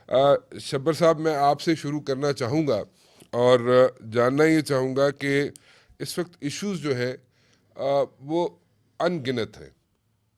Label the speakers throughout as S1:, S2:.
S1: शब्बर साहब, मैं आपसे शुरू करना चाहूँगा और जानना ये चाहूँगा कि इस वक्त इश्यूज जो है वो अनगिनत हैं।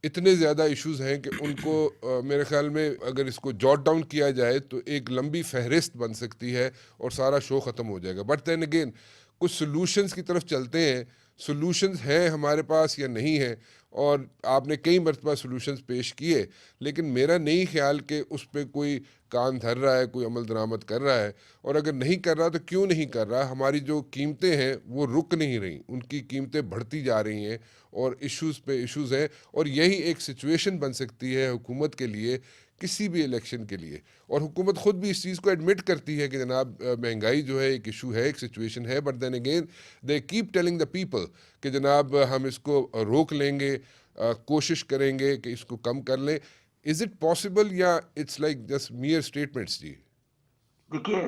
S1: इतने ज़्यादा इश्यूज हैं कि उनको मेरे ख्याल में अगर इसको जॉट डाउन किया जाए तो एक लंबी फहरिस्त बन सकती है और सारा शो ख़त्म हो जाएगा। बट देन अगेन कुछ सोल्यूशंस की तरफ चलते हैं। सोल्यूशंस हैं हमारे पास या नहीं है, और आपने कई मरतबा सोल्यूशंस पेश किए, लेकिन मेरा नहीं ख्याल कि उस पर कोई कान धर रहा है, कोई अमल दरामद कर रहा है। और अगर नहीं कर रहा तो क्यों नहीं कर रहा? हमारी जो कीमतें हैं वो रुक नहीं रही, उनकी कीमतें बढ़ती जा रही हैं और इश्यूज पे इश्यूज हैं। और यही एक सिचुएशन बन सकती है हुकूमत के लिए किसी भी इलेक्शन के लिए। और हुकूमत खुद भी इस चीज़ को एडमिट करती है कि जनाब महंगाई जो है एक इशू है, एक सिचुएशन है। But then again they keep telling the people कि जनाब हम इसको रोक लेंगे, कोशिश करेंगे कि इसको कम कर लें। इज इट पॉसिबल या it's like just mere statements जी?
S2: देखिए,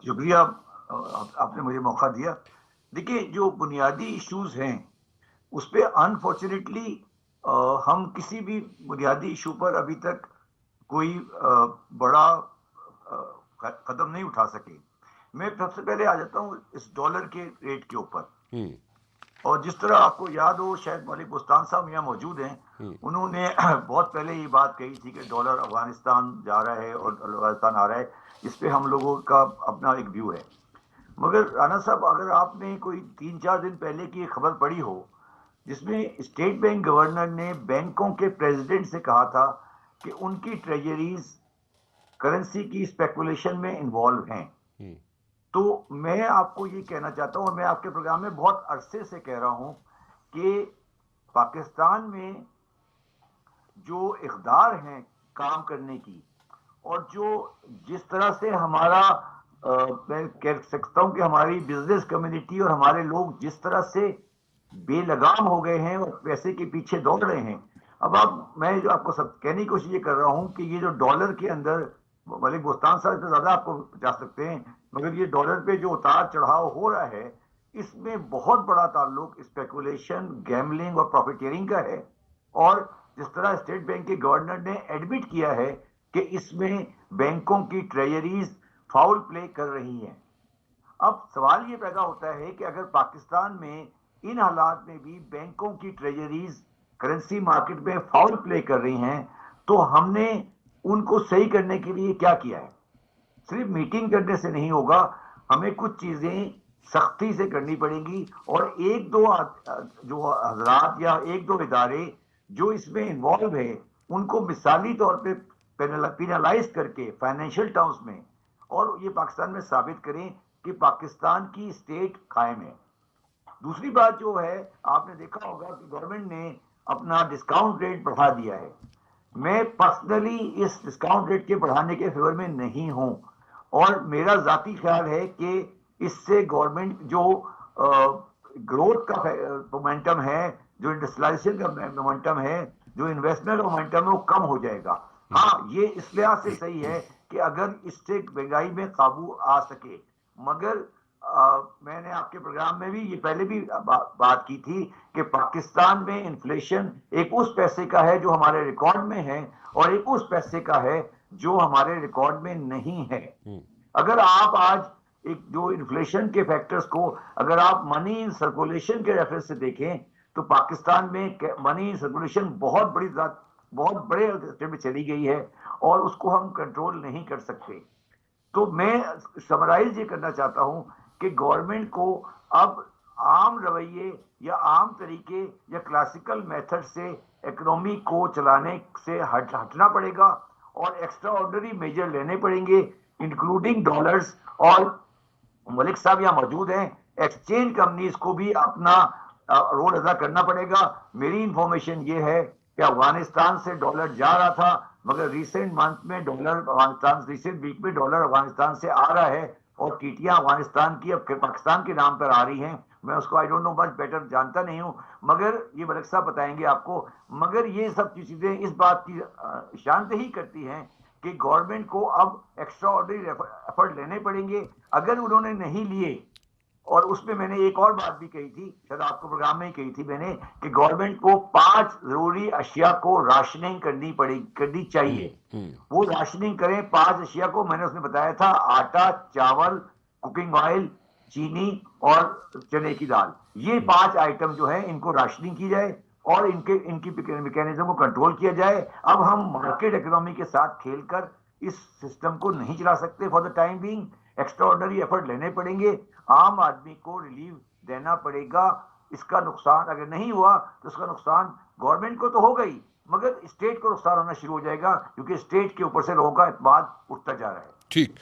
S2: शुक्रिया, आपने मुझे मौका दिया। देखिए, जो बुनियादी इश्यूज हैं उस पे अनफॉर्चुनेटली हम किसी भी बुनियादी इशू पर अभी तक कोई बड़ा कदम नहीं उठा सके। मैं सबसे पहले आ जाता हूँ इस डॉलर के रेट के ऊपर।
S1: हम्म।
S2: और जिस तरह आपको याद हो, शायद मलिक बुस्तान साहब यहाँ मौजूद हैं,
S1: हम्म।
S2: उन्होंने बहुत पहले ये बात कही थी कि डॉलर अफगानिस्तान जा रहा है और अफगानिस्तान आ रहा है। इस पे हम लोगों का अपना एक व्यू है। मगर राना साहब, अगर आपने कोई 3-4 दिन पहले की खबर पढ़ी हो जिसमें स्टेट बैंक गवर्नर ने बैंकों के प्रेसिडेंट से कहा था कि उनकी ट्रेजरीज करेंसी की स्पेकुलेशन में इन्वॉल्व हैं,
S1: हम्म।
S2: तो मैं आपको ये कहना चाहता हूं, और मैं आपके प्रोग्राम में बहुत अरसे से कह रहा हूं कि पाकिस्तान में जो इकदार हैं काम करने की, और जो जिस तरह से हमारा मैं कह सकता हूं कि हमारी बिजनेस कम्युनिटी और हमारे लोग जिस तरह से बेलगाम हो गए हैं और पैसे के पीछे दौड़ रहे हैं। अब आप मैं जो आपको सब कहने की कोशिश ये कर रहा हूं कि ये जो डॉलर के अंदर, मलिक बोस्तान साहब से ज्यादा आपको जा सकते हैं, मगर ये डॉलर पे जो उतार चढ़ाव हो रहा है इसमें बहुत बड़ा ताल्लुक स्पेकुलेशन, गैमलिंग और प्रॉफिटियरिंग का है। और जिस तरह स्टेट बैंक के गवर्नर ने एडमिट किया है कि इसमें बैंकों की ट्रेजरीज फाउल प्ले कर रही हैं। अब सवाल ये पैदा होता है कि अगर पाकिस्तान में इन हालात में भी बैंकों की ट्रेजरीज करेंसी मार्केट में फाउल प्ले कर रही हैं, तो हमने उनको सही करने के लिए क्या किया है? सिर्फ मीटिंग करने से नहीं होगा, हमें कुछ चीजें सख्ती से करनी पड़ेंगी। और एक दो जो हजरात या एक दो इदारे जो इसमें इन्वॉल्व है उनको मिसाली तौर पे पेनलाइज करके फाइनेंशियल टर्म्स में, और ये पाकिस्तान में साबित करें कि पाकिस्तान की स्टेट कायम है। दूसरी बात जो है, आपने देखा होगा कि गवर्नमेंट ने अपना डिस्काउंट रेट बढ़ा दिया है। मैं पर्सनली इस डिस्काउंट रेट के बढ़ाने के फेवर में नहीं हूं, और मेरा जाती ख्याल है कि इससे गवर्नमेंट जो ग्रोथ का मोमेंटम है, जो इंडस्ट्रियलाइजेशन का मोमेंटम है, जो इन्वेस्टमेंट मोमेंटम है, वो कम हो जाएगा। हाँ, ये इस लिहाज से सही है कि अगर इससे महंगाई में काबू आ सके। मगर मैंने आपके प्रोग्राम में भी ये पहले भी बात की थी कि पाकिस्तान में इन्फ्लेशन एक उस पैसे का है जो हमारे रिकॉर्ड में है, और एक उस पैसे का है जो हमारे रिकॉर्ड में नहीं है। अगर आप आज एक जो इन्फ्लेशन के फैक्टर्स को अगर आप मनी इन सर्कुलेशन के रेफरेंस से देखें, तो पाकिस्तान में मनी इन सर्कुलेशन बहुत बड़े स्टेप में चली गई है, और उसको हम कंट्रोल नहीं कर सकते। तो मैं समराइज ये करना चाहता हूं कि गवर्नमेंट को अब आम रवैये या आम तरीके या क्लासिकल मेथड से इकोनॉमी को चलाने से हटना पड़ेगा, और एक्स्ट्रा ऑर्डनरी मेजर लेने पड़ेंगे, इंक्लूडिंग डॉलर्स। और मलिक साहब यहाँ मौजूद हैं, एक्सचेंज कंपनीज को भी अपना रोल अदा करना पड़ेगा। मेरी इंफॉर्मेशन ये है कि अफगानिस्तान से डॉलर जा रहा था, मगर रिसेंट मंथ में रिसेंट वीक में डॉलर अफगानिस्तान से आ रहा है, और टीटियां अफगानिस्तान की अब पाकिस्तान के नाम पर आ रही हैं। मैं उसको I don't know much better जानता नहीं हूं, मगर ये मलिक साहब बताएंगे आपको। मगर ये सब चीजें इस बात की शांत ही करती हैं कि गवर्नमेंट को अब एक्स्ट्रा ऑर्डिनरी एफर्ट लेने पड़ेंगे। अगर उन्होंने नहीं लिए और उसमें मैंने एक और बात भी कही थी, शायद आपको प्रोग्राम में ही कही थी मैंने, कि गवर्नमेंट को 5 जरूरी अशिया को राशनिंग करनी चाहिए। वो राशनिंग करें 5 अशिया को। मैंने उसमें बताया था आटा, चावल, कुकिंग ऑयल, चीनी और चने की दाल। ये 5 आइटम जो है इनको राशनिंग की जाए और इनकी मैकेनिज्म को कंट्रोल किया जाए। अब हम मार्केट इकोनॉमी के साथ खेलकर इस सिस्टम को नहीं चला सकते for the time being. Extraordinary effort लेने पड़ेंगे, आम आदमी को रिलीफ देना पड़ेगा। इसका नुकसान अगर नहीं हुआ तो उसका नुकसान गवर्नमेंट को तो होगा ही, मगर स्टेट को नुकसान होना शुरू हो जाएगा, क्योंकि स्टेट के ऊपर से लोगों का एतमाद उठता जा रहा है।
S1: ठीक।